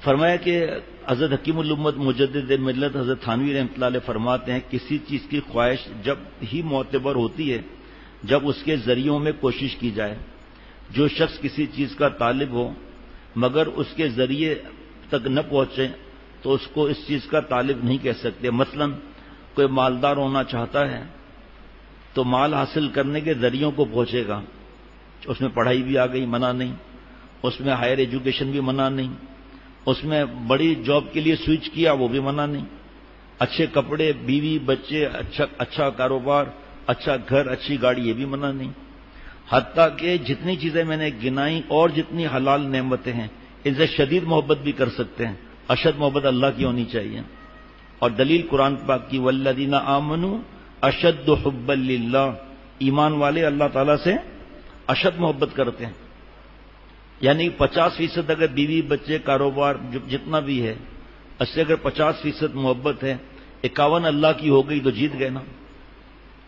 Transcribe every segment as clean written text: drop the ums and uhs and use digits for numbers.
فرمایا کہ حضرت حکیم الامت مجدد ملت حضرت تھانوی رحمۃ اللہ علیہ فرماتے ہیں کسی چیز کی خواہش جب ہی معتبر ہوتی ہے جب اس کے ذریعوں میں کوشش کی جائے. جو شخص کسی چیز کا طالب ہو مگر اس کے ذریعے تک نہ پہنچے تو اس کو اس چیز کا طالب نہیں کہہ سکتے. مثلا کوئی مالدار ہونا چاہتا ہے تو مال حاصل کرنے کے ذریعوں کو پہنچے گا. اس میں پڑھائی بھی آ گئی، منع نہیں. اس میں ہائر ایجوکیشن بھی منع نہیں. اس میں بڑی جاب کے لیے سوئچ کیا، وہ بھی منع نہیں. اچھے کپڑے، بیوی، بچے، اچھا کاروبار، اچھا گھر، اچھی گاڑی، یہ بھی منع نہیں. حتیٰ کہ جتنی چیزیں میں نے گنائی اور جتنی حلال نعمتیں ہیں ان سے شدید محبت بھی کر سکتے ہیں. اشد محبت اللہ کی ہونی چاہیے. اور دلیل قرآن پاک کی والذین آمنوا اشد حبا للہ، ایمان والے اللہ تعالیٰ سے اشد محبت کرتے ہیں. یعنی 50% اگر بیوی بچے کاروبار جتنا بھی ہے اس سے اگر 50% محبت ہے، 51 اللہ کی ہو گئی تو جیت گئے نا.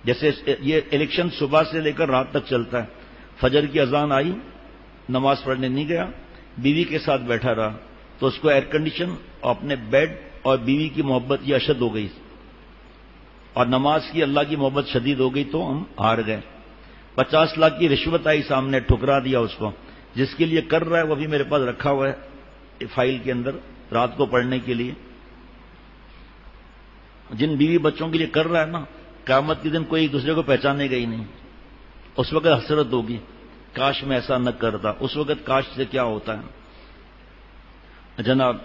جیسے یہ الیکشن صبح سے لے کر رات تک چلتا ہے. فجر کی اذان آئی، نماز پڑھنے نہیں گیا، بیوی کے ساتھ بیٹھا رہا تو اس کو ایئر کنڈیشن اور اپنے بیڈ اور بیوی کی محبت یہ اشد ہو گئی، اور نماز کی اللہ کی محبت شدید ہو گئی تو ہم ہار گئے. 50 لاکھ کی رشوت آئی سامنے، ٹھکرا دیا اس کو. جس کے لیے کر رہا ہے وہ بھی میرے پاس رکھا ہوا ہے فائل کے اندر رات کو پڑھنے کے لیے. جن بیوی بچوں کے لیے کر رہا ہے نا، قیامت کے دن کوئی ایک دوسرے کو پہچانے گا ہی نہیں. اس وقت حسرت ہوگی کاش میں ایسا نہ کرتا. اس وقت کاش سے کیا ہوتا ہے جناب.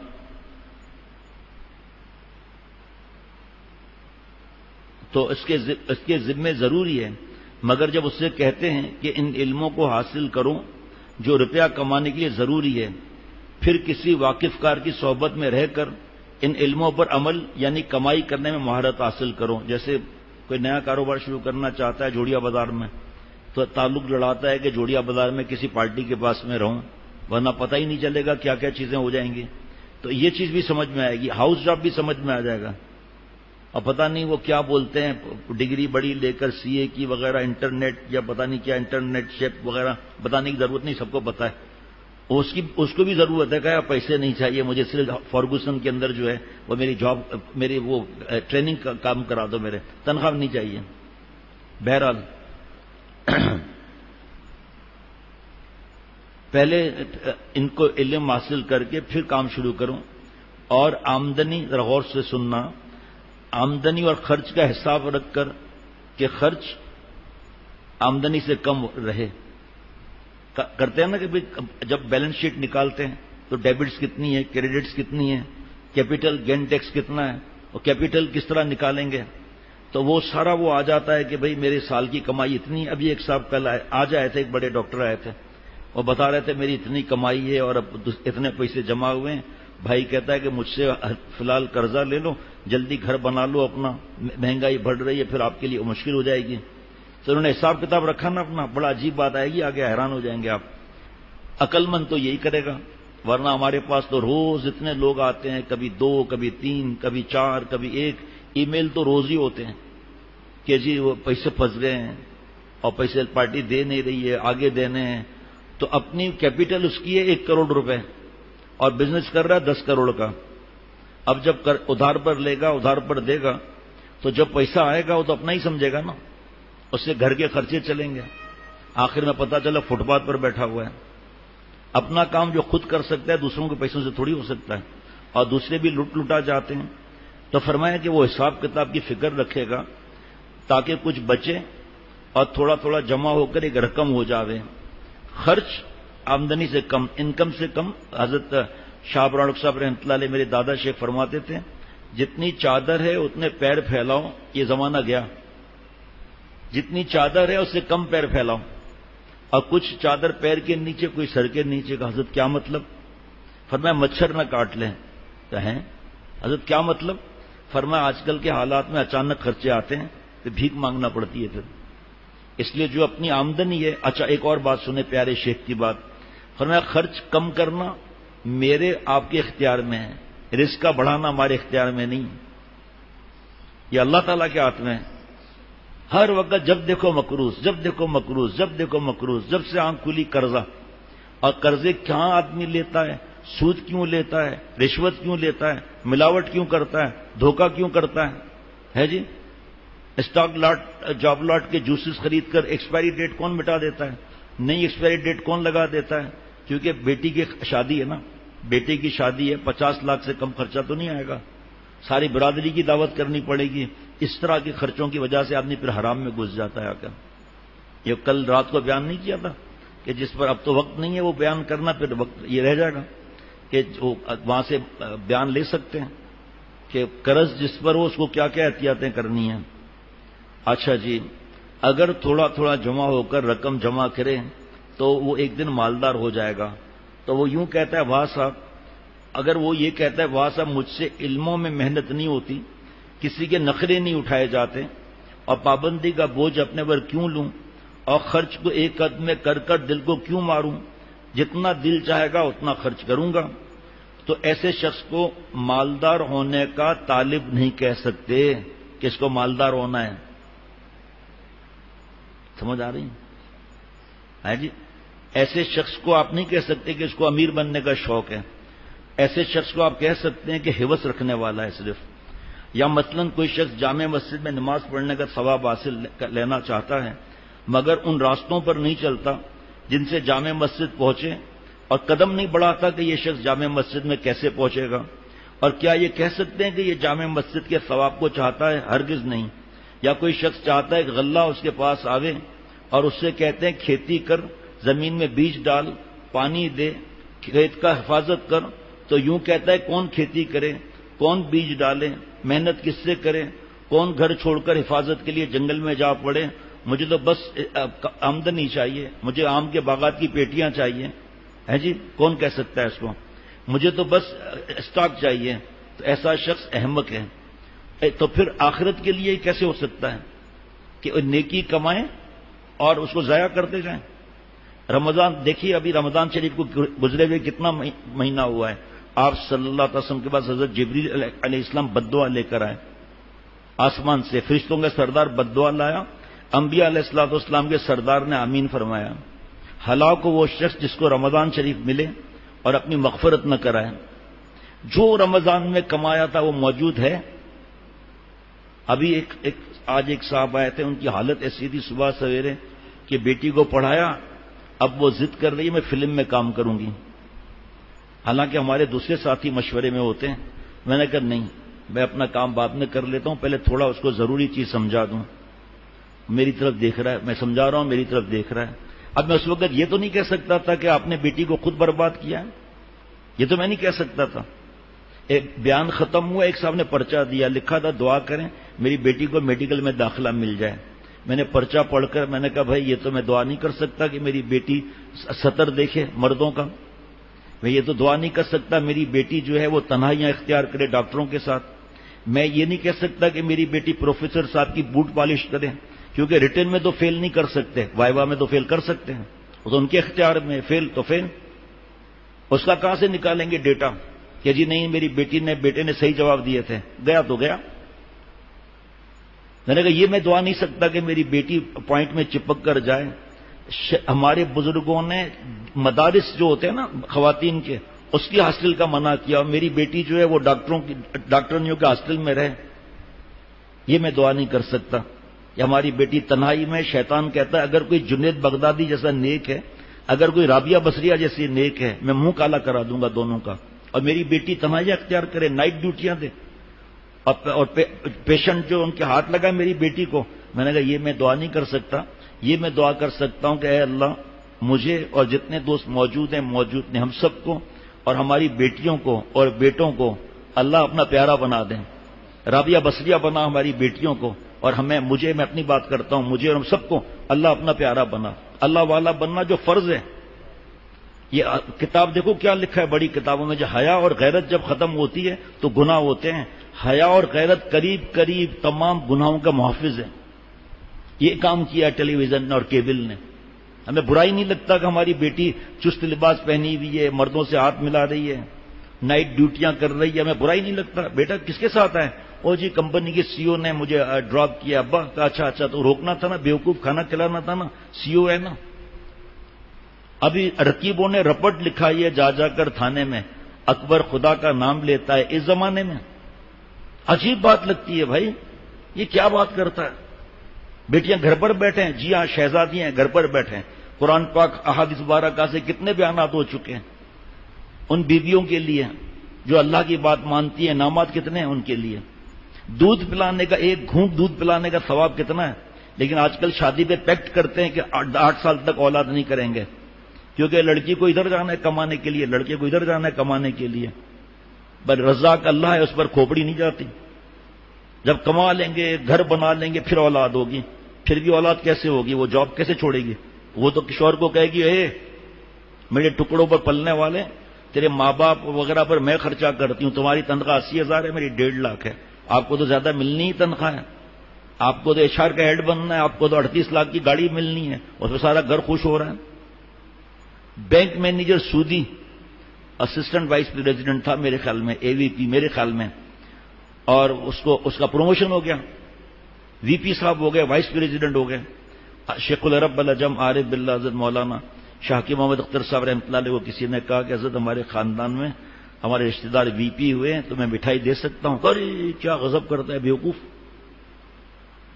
تو اس کے ذمے ضروری ہے، مگر جب اس سے کہتے ہیں کہ ان علموں کو حاصل کرو جو روپیہ کمانے کے لیے ضروری ہے، پھر کسی واقف کار کی صحبت میں رہ کر ان علموں پر عمل یعنی کمائی کرنے میں مہارت حاصل کرو. جیسے کوئی نیا کاروبار شروع کرنا چاہتا ہے جوڑیا بازار میں تو تعلق لڑاتا ہے کہ جوڑیا بازار میں کسی پارٹی کے پاس میں رہوں ورنہ پتہ ہی نہیں چلے گا کیا کیا چیزیں ہو جائیں گی. تو یہ چیز بھی سمجھ میں آئے گی، ہاؤس جاب بھی سمجھ میں آ جائے گا. اور پتہ نہیں وہ کیا بولتے ہیں، ڈگری بڑی لے کر سی اے کی وغیرہ، انٹرنیٹ یا پتہ نہیں کیا انٹرنیٹ شیپ وغیرہ بتانے کی ضرورت نہیں، سب کو پتہ ہے. اس کو بھی ضرورت ہے کہ پیسے نہیں چاہیے مجھے، صرف فرگوسن کے اندر جو ہے وہ میری جاب، میری وہ ٹریننگ کا کام کرا دو، میرے تنخواہ نہیں چاہیے. بہرحال پہلے ان کو علم حاصل کر کے پھر کام شروع کروں. اور آمدنی ذرا غور سے سننا، آمدنی اور خرچ کا حساب رکھ کر کہ خرچ آمدنی سے کم رہے. کرتے ہیں نا کہ جب بیلنس شیٹ نکالتے ہیں تو ڈیبٹس کتنی ہے، کریڈٹس کتنی ہے، کیپٹل گین ٹیکس کتنا ہے، اور کیپٹل کس طرح نکالیں گے. تو وہ سارا وہ آ جاتا ہے کہ بھئی میرے سال کی کمائی اتنی ہے. ابھی ایک صاحب کل آج آئے تھے، ایک بڑے ڈاکٹر آئے تھے، وہ بتا رہے تھے میری اتنی کمائی ہے اور اب اتنے پیسے جمع ہوئے ہیں. بھائی کہتا ہے کہ مجھ سے فی الحال قرضہ لے لو، جلدی گھر بنا لو اپنا، مہنگائی بڑھ رہی ہے پھر آپ کے لیے مشکل ہو جائے گی. تو انہوں نے حساب کتاب رکھا نا اپنا، بڑا عجیب بات آئے گی، آگے حیران ہو جائیں گے آپ. عقل مند تو یہی کرے گا، ورنہ ہمارے پاس تو روز اتنے لوگ آتے ہیں، کبھی 2، کبھی 3، کبھی 4، کبھی 1. ای میل تو روز ہی ہوتے ہیں کہ جی وہ پیسے پھنس گئے ہیں اور پیسے پارٹی دے نہیں رہی ہے، آگے دینے ہیں. تو اپنی کیپٹل اس کی ہے 1 کروڑ روپے اور بزنس کر رہا ہے 10 کروڑ کا. اب جب ادھار پر لے گا، ادھار پر دے گا، تو جب پیسہ آئے گا وہ تو اپنا ہی سمجھے گا نا، اس سے گھر کے خرچے چلیں گے. آخر میں پتہ چلا فٹ پاتھ پر بیٹھا ہوا ہے. اپنا کام جو خود کر سکتا ہے دوسروں کے پیسوں سے تھوڑی ہو سکتا ہے، اور دوسرے بھی لٹا جاتے ہیں. تو فرمایا کہ وہ حساب کتاب کی فکر رکھے گا تاکہ کچھ بچے اور تھوڑا تھوڑا جمع ہو کر ایک رقم ہو جاوے. خرچ آمدنی سے کم، انکم سے کم. حضرت شاہ برانک صاحب رحمۃ اللہ علیہ میرے دادا شیخ فرماتے تھے جتنی چادر ہے اتنے پیر پھیلاؤ. یہ زمانہ گیا، جتنی چادر ہے اس سے کم پیر پھیلاؤ. اور کچھ چادر پیر کے نیچے، کوئی سر کے نیچے کا. حضرت کیا مطلب؟ فرمایا مچھر نہ کاٹ لیں. کہیں حضرت کیا مطلب؟ فرمایا آج کل کے حالات میں اچانک خرچے آتے ہیں تو بھیک مانگنا پڑتی ہے پھر، اس لیے جو اپنی آمدنی ہے. اچھا ایک اور بات سنیں پیارے شیخ کی بات. فرمایا خرچ کم کرنا میرے آپ کے اختیار میں ہے، رزق کا بڑھانا ہمارے اختیار میں نہیں، یہ اللہ تعالیٰ کے ہاتھ میں ہے. ہر وقت جب دیکھو مقروض، جب دیکھو مقروض، جب دیکھو مقروض، جب سے آنکھ کھلی قرضہ. اور قرضے کہاں آدمی لیتا ہے؟ سود کیوں لیتا ہے, رشوت کیوں لیتا ہے, ملاوٹ کیوں کرتا ہے, دھوکہ کیوں کرتا ہے جی. اسٹاک لاٹ, جاب لاٹ کے جوسز خرید کر ایکسپائری ڈیٹ کون مٹا دیتا ہے, نئی ایکسپائری ڈیٹ کون لگا دیتا ہے؟ کیونکہ بیٹی کی شادی ہے نا, بیٹے کی شادی ہے, 50 لاکھ سے کم خرچہ تو نہیں آئے گا, ساری برادری کی دعوت کرنی پڑے گی. اس طرح کے خرچوں کی وجہ سے آدمی پھر حرام میں گھس جاتا ہے. آ کر یہ کل رات کو بیان نہیں کیا تھا کہ جس پر اب تو وقت نہیں ہے وہ بیان کرنا, پھر وقت یہ رہ جائے گا کہ وہاں سے بیان لے سکتے ہیں کہ قرض جس پر ہو اس کو کیا کیا احتیاطیں کرنی ہیں. اچھا جی, اگر تھوڑا تھوڑا جمع ہو کر رقم جمع کرے تو وہ ایک دن مالدار ہو جائے گا. تو وہ یوں کہتا ہے واہ صاحب, اگر وہ یہ کہتا ہے واہ صاحب مجھ سے علموں میں محنت نہیں ہوتی, کسی کے نخرے نہیں اٹھائے جاتے, اور پابندی کا بوجھ اپنے پر کیوں لوں, اور خرچ کو ایک قدم میں کر کر دل کو کیوں ماروں, جتنا دل چاہے گا اتنا خرچ کروں گا, تو ایسے شخص کو مالدار ہونے کا طالب نہیں کہہ سکتے کہ اس کو مالدار ہونا ہے. سمجھ آ رہی ہے جی. ایسے شخص کو آپ نہیں کہہ سکتے کہ اس کو امیر بننے کا شوق ہے. ایسے شخص کو آپ کہہ سکتے ہیں کہ ہوس رکھنے والا ہے صرف. یا مثلاً کوئی شخص جامع مسجد میں نماز پڑھنے کا ثواب حاصل لینا چاہتا ہے مگر ان راستوں پر نہیں چلتا جن سے جامع مسجد پہنچے, اور قدم نہیں بڑھاتا کہ یہ شخص جامع مسجد میں کیسے پہنچے گا. اور کیا یہ کہہ سکتے ہیں کہ یہ جامع مسجد کے ثواب کو چاہتا ہے؟ ہرگز نہیں. یا کوئی شخص چاہتا ہے کہ غلہ اس کے پاس آوے اور اس سے کہتے ہیں کھیتی کر, زمین میں بیج ڈال, پانی دے, کھیت کا حفاظت کر, تو یوں کہتا ہے کون کھیتی کرے, کون بیج ڈالے, محنت کس سے کرے, کون گھر چھوڑ کر حفاظت کے لیے جنگل میں جا پڑے, مجھے تو بس آمدنی چاہیے, مجھے آم کے باغات کی پیٹیاں چاہیے. ہے جی, کون کہہ سکتا ہے اس کو؟ مجھے تو بس اسٹاک چاہیے. تو ایسا شخص احمق ہے. تو پھر آخرت کے لیے کیسے ہو سکتا ہے کہ نیکی کمائیں اور اس کو ضائع کرتے جائیں؟ رمضان دیکھیے, ابھی رمضان شریف کو گزرے ہوئے کتنا مہینہ ہوا ہے. آپ صلی اللہ علیہ وسلم کے پاس حضرت جبریل علیہ السلام بد دعا لے کر آئے آسمان سے, فرشتوں کا سردار بد دعا لایا, انبیاء علیہ الصلوۃ والسلام کے سردار نے آمین فرمایا. ہلاک ہو وہ شخص جس کو رمضان شریف ملے اور اپنی مغفرت نہ کرائے. جو رمضان میں کمایا تھا وہ موجود ہے. ابھی آج ایک صاحب آئے تھے, ان کی حالت ایسی تھی صبح سویرے کہ بیٹی کو پڑھایا, اب وہ ضد کر رہی ہے میں فلم میں کام کروں گی. حالانکہ ہمارے دوسرے ساتھی مشورے میں ہوتے ہیں. میں نے کہا نہیں, میں اپنا کام بعد میں کر لیتا ہوں, پہلے تھوڑا اس کو ضروری چیز سمجھا دوں. میری طرف دیکھ رہا ہے, میں سمجھا رہا ہوں, میری طرف دیکھ رہا ہے. اب میں اس وقت یہ تو نہیں کہہ سکتا تھا کہ آپ نے بیٹی کو خود برباد کیا ہے, یہ تو میں نہیں کہہ سکتا تھا. ایک بیان ختم ہوا, ایک صاحب نے پرچہ دیا, لکھا تھا دعا کریں میری بیٹی کو میڈیکل میں داخلہ مل جائے. میں نے پرچہ پڑھ کر میں نے کہا بھائی یہ تو میں دعا نہیں کر سکتا کہ میری بیٹی سطر دیکھے مردوں کا. میں یہ تو دعا نہیں کر سکتا میری بیٹی جو ہے وہ تنہائیاں اختیار کرے ڈاکٹروں کے ساتھ. میں یہ نہیں کہہ سکتا کہ میری بیٹی پروفیسر صاحب کی بوٹ پالش کرے, کیونکہ ریٹن میں تو فیل نہیں کر سکتے, وائوا میں تو فیل کر سکتے ہیں, وہ تو ان کے اختیار میں, فیل تو فیل. اس کا کہاں سے نکالیں گے ڈیٹا کہ جی نہیں میری بیٹے نے صحیح جواب دیے تھے, گیا تو گیا. میں نے کہا یہ میں دعا نہیں سکتا کہ میری بیٹی پوائنٹ میں چپک کر جائے. ہمارے بزرگوں نے مدارس جو ہوتے ہیں نا خواتین کے, اس کی ہاسٹل کا منع کیا, اور میری بیٹی جو ہے وہ ڈاکٹرنیوں کے ہاسٹل میں رہے. یہ میں دعا نہیں کر سکتا. یا ہماری بیٹی تنہائی میں, شیطان کہتا ہے اگر کوئی جنید بغدادی جیسا نیک ہے, اگر کوئی رابعہ بصریہ جیسی نیک ہے, میں منہ کالا کرا دوں گا دونوں کا. اور میری بیٹی تنہائی اختیار کرے, نائٹ ڈیوٹیاں دے, اور پیشنٹ جو ان کے ہاتھ لگا میری بیٹی کو. میں نے کہا یہ میں دعا نہیں کر سکتا. یہ میں دعا کر سکتا ہوں کہ اے اللہ مجھے اور جتنے دوست موجود ہیں ہم سب کو اور ہماری بیٹیوں کو اور بیٹوں کو اللہ اپنا پیارا بنا دیں. رابعہ بصریہ بنا ہماری بیٹیوں کو, اور میں اپنی بات کرتا ہوں, مجھے اور ہم سب کو اللہ اپنا پیارا بنا. اللہ والا بننا جو فرض ہے. یہ کتاب دیکھو کیا لکھا ہے بڑی کتابوں میں, جو حیا اور غیرت جب ختم ہوتی ہے تو گناہ ہوتے ہیں. حیا اور غیرت قریب قریب تمام گناہوں کا محافظ ہے. یہ کام کیا ٹیلی ویژن اور کیبل نے. ہمیں برائی نہیں لگتا کہ ہماری بیٹی چست لباس پہنی ہوئی ہے, مردوں سے ہاتھ ملا رہی ہے, نائٹ ڈیوٹیاں کر رہی ہے, ہمیں برائی نہیں لگتا. بیٹا کس کے ساتھ آئے؟ او جی کمپنی کے سی او نے مجھے ڈراپ کیا. ابا کا اچھا تو روکنا تھا نا, بیوقوف کھانا کھلانا تھا نا, سی او ہے نا. ابھی رقیبوں نے رپٹ لکھا ہے جا کر تھانے میں, اکبر خدا کا نام لیتا ہے اس زمانے میں؟ عجیب بات لگتی ہے بھائی، یہ کیا بات کرتا ہے؟ بیٹیاں گھر پر بیٹھے ہیں، جی ہاں شہزادیاں گھر پر بیٹھے ہیں، قرآن پاک احادیث مبارکہ سے کتنے بیانات ہو چکے ہیں ان بیویوں کے لیے جو اللہ کی بات مانتی ہیں، انعامات کتنے ہیں ان کے لیے، دودھ پلانے کا، ایک گھونٹ دودھ پلانے کا ثواب کتنا ہے، لیکن آج کل شادی پہ پیکٹ کرتے ہیں کہ 8 سال تک اولاد نہیں کریں گے، کیونکہ لڑکی کو ادھر جانا ہے کمانے کے لیے، لڑکے کو ادھر جانا ہے کمانے کے لیے، پر رزاق اللہ ہے، اس پر کھوپڑی نہیں جاتی، جب کما لیں گے گھر بنا لیں گے پھر اولاد ہوگی، پھر بھی اولاد کیسے ہوگی، وہ جاب کیسے چھوڑے گی، وہ تو کشور کو کہے گی اے میرے ٹکڑوں پر پلنے والے، تیرے ماں باپ وغیرہ پر میں خرچہ کرتی ہوں، تمہاری تنخواہ 80,000 ہے، میری 1.5 لاکھ ہے، آپ کو تو زیادہ ملنی ہی تنخواہ ہے، آپ کو تو HR کا ہیڈ بننا ہے، آپ کو تو 38 لاکھ کی گاڑی ملنی ہے، اس میں سارا گھر خوش ہو رہا ہے۔ بینک مینیجر سودی اسسٹنٹ وائس پریزیڈنٹ تھا میرے خیال میں، AVP میرے خیال میں، اور اس کا پروموشن ہو گیا، VP صاحب ہو گئے، وائس پریزیڈنٹ ہو گئے۔ شیخ العرب العجم عارف باللہ حضرت مولانا شاہ محمد اختر صاحب رحمۃ اللہ علیہ کو کسی نے کہا کہ حضرت ہمارے خاندان میں ہمارے رشتہ دار VP ہوئے ہیں تو میں مٹھائی دے سکتا ہوں؟ ارے کیا غضب کرتا ہے بیوقوف،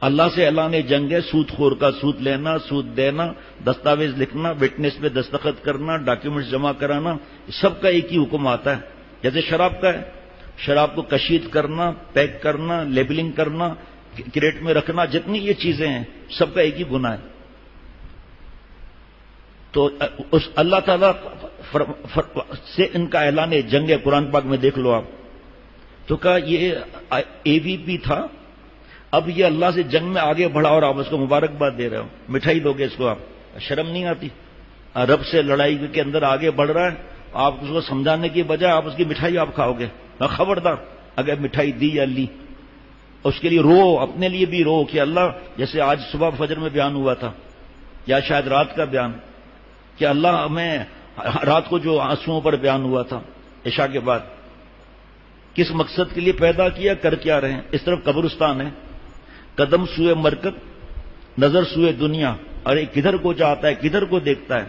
اللہ سے اعلان جنگ ہے، سود خور کا سود لینا، سود دینا، دستاویز لکھنا، وٹنس پہ دستخط کرنا، ڈاکیومنٹس جمع کرانا، سب کا ایک ہی حکم آتا ہے، جیسے شراب کا ہے، شراب کو کشید کرنا، پیک کرنا، لیبلنگ کرنا، کریٹ میں رکھنا، جتنی یہ چیزیں ہیں سب کا ایک ہی گناہ ہے۔ تو اس اللہ تعالیٰ سے ان کا اعلان جنگ ہے، قرآن پاک میں دیکھ لو آپ، تو کہا یہ AVP تھا، اب یہ اللہ سے جنگ میں آگے بڑھا اور آپ اس کو مبارکباد دے رہے ہو، مٹھائی دو گے اس کو، آپ شرم نہیں آتی؟ رب سے لڑائی کے اندر آگے بڑھ رہا ہے، آپ اس کو سمجھانے کی بجائے آپ اس کی مٹھائی آپ کھاؤ گے، خبردار اگر مٹھائی دی یا لی، اس کے لیے رو، اپنے لیے بھی رو کہ اللہ، جیسے آج صبح فجر میں بیان ہوا تھا یا شاید رات کا بیان، کہ اللہ ہمیں رات کو جو آنسوؤں پر بیان ہوا تھا عشاء کے بعد، کس مقصد کے لیے پیدا کیا، کر کیا رہے ہیں؟ اس طرف قبرستان ہے، قدم سوئے مرکب، نظر سوئے دنیا، اور یہ کدھر کو جاتا ہے، کدھر کو دیکھتا ہے؟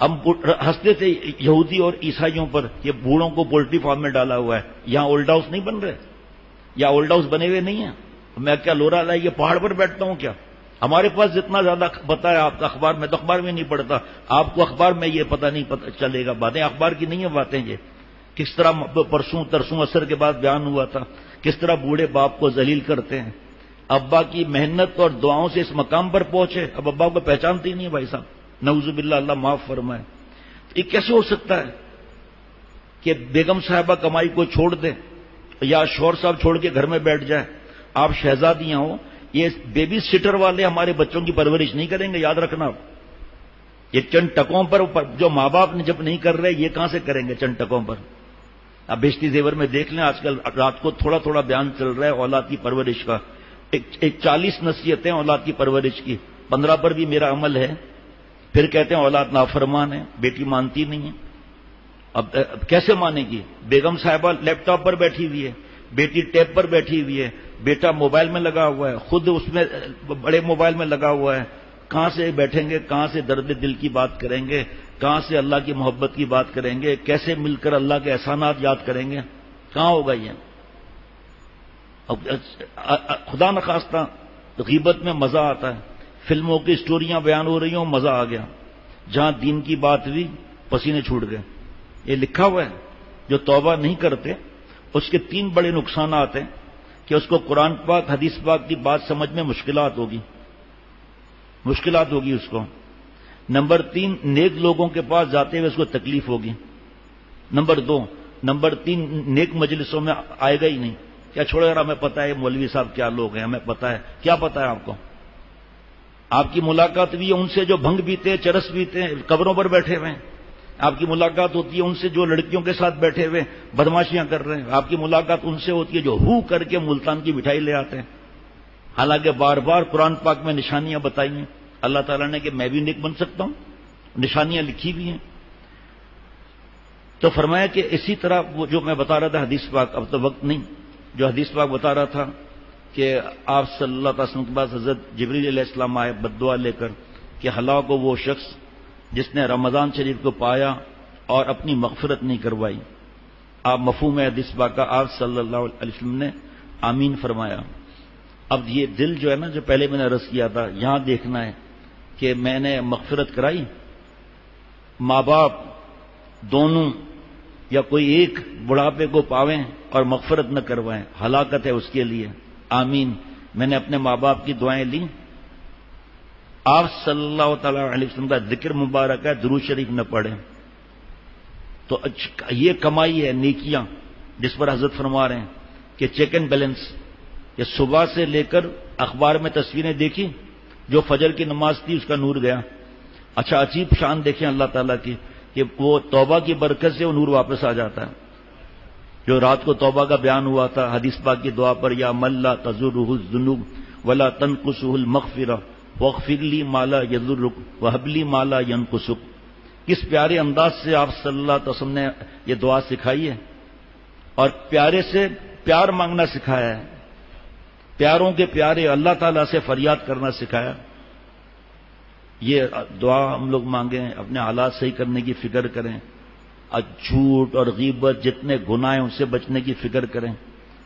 ہم ہنستے تھے یہودی اور عیسائیوں پر، یہ بوڑھوں کو پولٹری فارم میں ڈالا ہوا ہے، یہاں اولڈ ہاؤس نہیں بن رہے، یا اولڈ ہاؤس بنے ہوئے نہیں ہیں، میں کیا لورا لائے یہ پہاڑ پر بیٹھتا ہوں کیا؟ ہمارے پاس جتنا زیادہ پتا ہے آپ کا اخبار میں، تو اخبار میں نہیں پڑھتا، آپ کو اخبار میں یہ پتہ نہیں چلے گا، باتیں اخبار کی نہیں ہیں باتیں، یہ کس طرح پرسوں ترسوں عصر کے بعد بیان ہوا تھا، کس طرح بوڑھے باپ کو ذلیل کرتے ہیں، ابا کی محنت اور دعاؤں سے اس مقام پر پہنچے، اب ابا کو پہچانتے ہی نہیں بھائی صاحب، نعوذ باللہ، اللہ معاف فرمائے۔ یہ کیسے ہو سکتا ہے کہ بیگم صاحبہ کمائی کو چھوڑ دیں یا شوہر صاحب چھوڑ کے گھر میں بیٹھ جائے، آپ شہزادیاں ہو، یہ بیبی سیٹر والے ہمارے بچوں کی پرورش نہیں کریں گے، یاد رکھنا، یہ چند ٹکوں پر جو ماں باپ نے جب نہیں کر رہے، یہ کہاں سے کریں گے چند ٹکوں پر؟ اب بیشتی زیور میں دیکھ لیں، آج کل رات کو تھوڑا تھوڑا بیان چل رہا ہے اولاد کی پرورش کا، ایک 40 نصیحتیں اولاد کی پرورش کی، 15 پر بھی میرا عمل ہے، پھر کہتے ہیں اولاد نافرمان ہے، بیٹی مانتی نہیں ہے، اب کیسے مانے گی؟ بیگم صاحبہ لیپ ٹاپ پر بیٹھی ہوئی ہے، بیٹی ٹیب پر بیٹھی ہوئی ہے، بیٹا موبائل میں لگا ہوا ہے، خود اس میں بڑے موبائل میں لگا ہوا ہے، کہاں سے بیٹھیں گے، کہاں سے درد دل کی بات کریں گے، کہاں سے اللہ کی محبت کی بات کریں گے، کیسے مل کر اللہ کے احسانات یاد کریں گے؟ کہاں ہوگا یہ؟ خدا نخواستہ غیبت میں مزہ آتا ہے، فلموں کی سٹوریاں بیان ہو رہی ہوں، مزہ آ گیا، جہاں دین کی بات ہوئی پسینے چھوٹ گئے۔ یہ لکھا ہوا ہے، جو توبہ نہیں کرتے اس کے 3 بڑے نقصانات ہیں، کہ اس کو قرآن پاک حدیث پاک کی بات سمجھ میں مشکلات ہوگی اس کو۔ نمبر 3، نیک لوگوں کے پاس جاتے ہوئے اس کو تکلیف ہوگی۔ نمبر 3 نیک مجلسوں میں آئے گا ہی نہیں، کیا چھوڑے گا، ہمیں پتہ ہے مولوی صاحب کیا لوگ ہیں، ہمیں پتہ ہے، کیا پتہ ہے آپ کو؟ آپ کی ملاقات بھی ہے ان سے جو بھنگ پیتے، چرس پیتے، قبروں پر بیٹھے ہوئے ہیں، آپ کی ملاقات ہوتی ہے ان سے جو لڑکیوں کے ساتھ بیٹھے ہوئے بدماشیاں کر رہے ہیں، آپ کی ملاقات ان سے ہوتی ہے جو ہو کر کے ملتان کی مٹھائی لے آتے ہیں، حالانکہ بار بار قرآن پاک میں نشانیاں بتائی ہیں اللہ تعالیٰ نے کہ میں بھی نیک بن سکتا ہوں، نشانیاں لکھی بھی ہیں۔ تو فرمایا کہ اسی طرح وہ جو میں بتا رہا تھا حدیث پاک، اب تو وقت نہیں، جو حدیث پاک بتا رہا تھا کہ آپ صلی اللہ علیہ وسلم کے پاس حضرت جبریل علیہ السلام آئے بد دعا لے کر کہ ہلاک ہو وہ شخص جس نے رمضان شریف کو پایا اور اپنی مغفرت نہیں کروائی، آپ مفہوم حدیث پاک کا آپ صلی اللہ علیہ وسلم نے آمین فرمایا. اب یہ دل جو ہے نا، جو پہلے میں نے عرض کیا تھا، یہاں دیکھنا ہے کہ میں نے مغفرت کرائی، ماں باپ دونوں یا کوئی ایک بڑھاپے کو پاویں اور مغفرت نہ کروائیں، ہلاکت ہے اس کے لیے. آمین. میں نے اپنے ماں باپ کی دعائیں لی. آپ صلی اللہ تعالی علیہ وسلم کا ذکر مبارک ہے، درود شریف نہ پڑھیں تو یہ کمائی ہے، نیکیاں جس پر حضرت فرما رہے ہیں کہ چیک اینڈ بیلنس، کہ صبح سے لے کر اخبار میں تصویریں دیکھی، جو فجر کی نماز تھی اس کا نور گیا. اچھا عجیب شان دیکھیں اللہ تعالیٰ کی کہ وہ توبہ کی برکت سے وہ نور واپس آ جاتا ہے. جو رات کو توبہ کا بیان ہوا تھا حدیث پاک کی دعا پر، یا من لا تضرہ الذنوب ولا تنقصہ المغفرہ واغفر لی ما لا یضرک وہب لی ما لا ینقصک. کس پیارے انداز سے آپ صلی اللہ علیہ وسلم نے یہ دعا سکھائی ہے اور پیارے سے پیار مانگنا سکھایا ہے، پیاروں کے پیارے اللہ تعالیٰ سے فریاد کرنا سکھایا. یہ دعا ہم لوگ مانگیں، اپنے حالات صحیح کرنے کی فکر کریں، جھوٹ اور غیبت جتنے گناہ ہیں ان سے بچنے کی فکر کریں.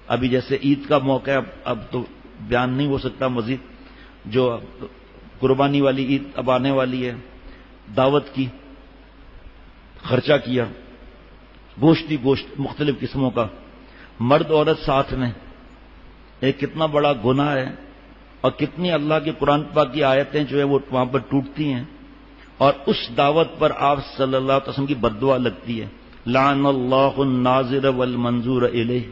ابھی جیسے عید کا موقع ہے، اب تو بیان نہیں ہو سکتا مزید، جو قربانی والی عید اب آنے والی ہے، دعوت کی، خرچہ کیا، گوشت ہی گوشت مختلف قسموں کا، مرد عورت ساتھ میں، ایک کتنا بڑا گناہ ہے اور کتنی اللہ کے قرآن پاک کی آیتیں جو ہے وہ وہاں پر ٹوٹتی ہیں اور اس دعوت پر آپ صلی اللہ علیہ وسلم کی بددعا لگتی ہے. لعن اللہ الناظر والمنظور الیہ.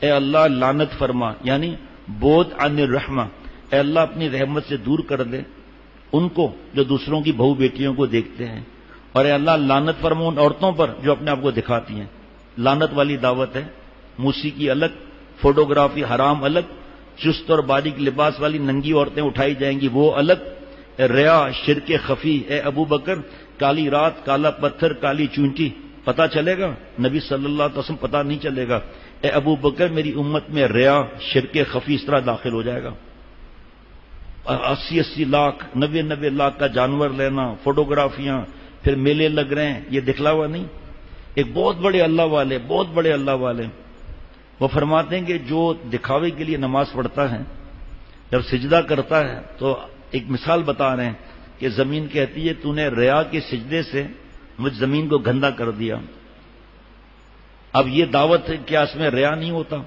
اے اللہ لعنت فرما، یعنی بود عن الرحمہ، اے اللہ اپنی رحمت سے دور کر دے ان کو جو دوسروں کی بہو بیٹیوں کو دیکھتے ہیں، اور اے اللہ لعنت فرما ان عورتوں پر جو اپنے آپ کو دکھاتی ہیں. لعنت والی دعوت ہے. موسیقی الگ، فوٹوگرافی حرام الگ، چست اور باریک لباس والی ننگی عورتیں اٹھائی جائیں گی وہ الگ. ریا، شرک خفی، اے ابو بکر کالی رات، کالا پتھر، کالی چونٹی پتہ چلے گا؟ نبی صلی اللہ علیہ وسلم پتہ نہیں چلے گا. اے ابو بکر میری امت میں ریا، شرک خفی اس طرح داخل ہو جائے گا. 80 لاکھ 90 لاکھ کا جانور لینا، فوٹوگرافیاں، پھر میلے لگ رہے ہیں، یہ دکھلاوا نہیں. ایک بہت بڑے اللہ والے وہ فرماتے ہیں کہ جو دکھاوے کے لیے نماز پڑھتا ہے، جب سجدہ کرتا ہے تو ایک مثال بتا رہے ہیں کہ زمین کہتی ہے تو نے ریا کے سجدے سے مجھ زمین کو گندا کر دیا. اب یہ دعوت ہے، کیا اس میں ریا نہیں ہوتا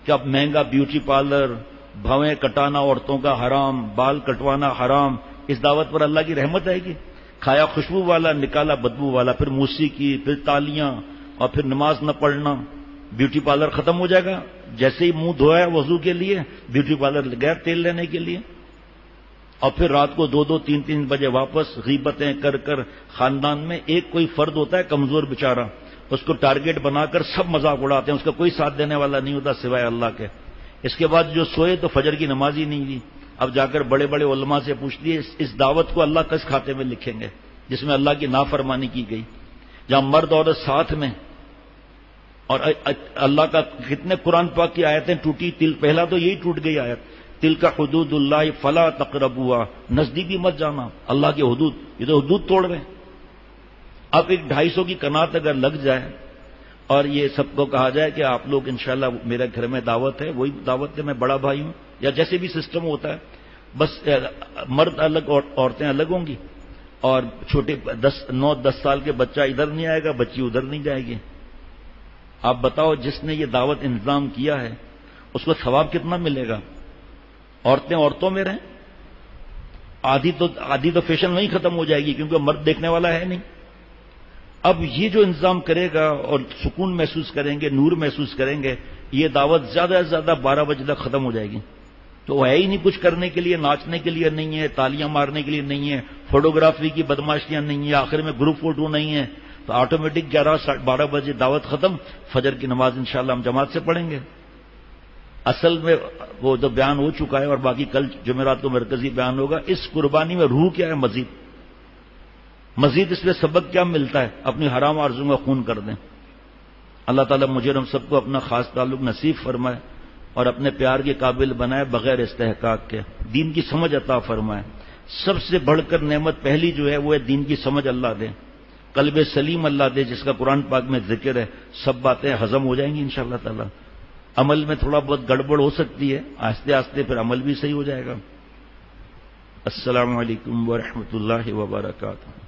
کہ اب مہنگا بیوٹی پارلر، بھویں کٹانا عورتوں کا حرام، بال کٹوانا حرام، اس دعوت پر اللہ کی رحمت آئے گی؟ کھایا خوشبو والا، نکالا بدبو والا، پھر موسیقی، پھر تالیاں، اور پھر نماز نہ پڑھنا، بیوٹی پارلر ختم ہو جائے گا. جیسے ہی منہ دھویا وضو کے لیے بیوٹی پارلر گیا تیل لینے کے لیے، اور پھر رات کو 2 3 بجے واپس غیبتیں کر کر. خاندان میں ایک کوئی فرد ہوتا ہے کمزور بیچارہ، اس کو ٹارگٹ بنا کر سب مذاق اڑاتے ہیں، اس کا کوئی ساتھ دینے والا نہیں ہوتا سوائے اللہ کے. اس کے بعد جو سوئے تو فجر کی نماز ہی نہیں دی. اب جا کر بڑے بڑے علماء سے پوچھتی ہے اس دعوت کو اللہ کس کھاتے میں لکھیں گے جس میں اللہ کی نافرمانی کی گئی، جہاں مرد عورت ساتھ میں. اور اللہ کا کتنے قرآن پاک کی آیتیں ٹوٹی. پہلا تو یہی ٹوٹ گئی آیت، تلک حدود اللہ فلا تقربوها، نزدیکی مت جانا. اللہ کی حدود، یہ تو حدود توڑ رہے ہیں. اب ایک 250 کی کنات اگر لگ جائے اور یہ سب کو کہا جائے کہ آپ لوگ انشاءاللہ میرے گھر میں دعوت ہے، وہی دعوت ہے، میں بڑا بھائی ہوں، یا جیسے بھی سسٹم ہوتا ہے، بس مرد الگ اور عورتیں الگ ہوں گی، اور چھوٹے 9-10 سال کے بچہ ادھر نہیں آئے گا، بچی ادھر نہیں جائے گی. آپ بتاؤ جس نے یہ دعوت انتظام کیا ہے اس کو ثواب کتنا ملے گا؟ عورتیں عورتوں میں رہیں، آدھی تو فیشن وہیں ختم ہو جائے گی کیونکہ مرد دیکھنے والا ہے نہیں. اب یہ جو انتظام کرے گا اور سکون محسوس کریں گے، نور محسوس کریں گے، یہ دعوت زیادہ سے زیادہ 12 بجے تک ختم ہو جائے گی. تو وہ ہے ہی نہیں کچھ کرنے کے لیے، ناچنے کے لیے نہیں ہے، تالیاں مارنے کے لیے نہیں ہے، فوٹوگرافی کی بدماشیاں نہیں ہے، آخر میں گروپ فوٹو نہیں ہے، تو آٹومیٹک 11-12 بجے دعوت ختم. فجر کی نماز انشاءاللہ ہم جماعت سے پڑھیں گے. اصل میں وہ جو بیان ہو چکا ہے اور باقی کل جمعرات کو مرکزی بیان ہوگا. اس قربانی میں روح کیا ہے؟ مزید اس میں سبق کیا ملتا ہے؟ اپنی حرام آرزوں کا خون کر دیں. اللہ تعالیٰ مجھے ہم سب کو اپنا خاص تعلق نصیب فرمائے اور اپنے پیار کے قابل بنائے بغیر استحقاق کے. دین کی سمجھ عطا فرمائے. سب سے بڑھ کر نعمت پہلی جو ہے وہ ہے دین کی سمجھ اللہ دے. قلب سلیم اللہ دے، جس کا قرآن پاک میں ذکر ہے، سب باتیں ہضم ہو جائیں گی انشاءاللہ تعالی۔ عمل میں تھوڑا بہت گڑبڑ ہو سکتی ہے، آہستہ آہستہ پھر عمل بھی صحیح ہو جائے گا۔ السلام علیکم ورحمۃ اللہ وبرکاتہ۔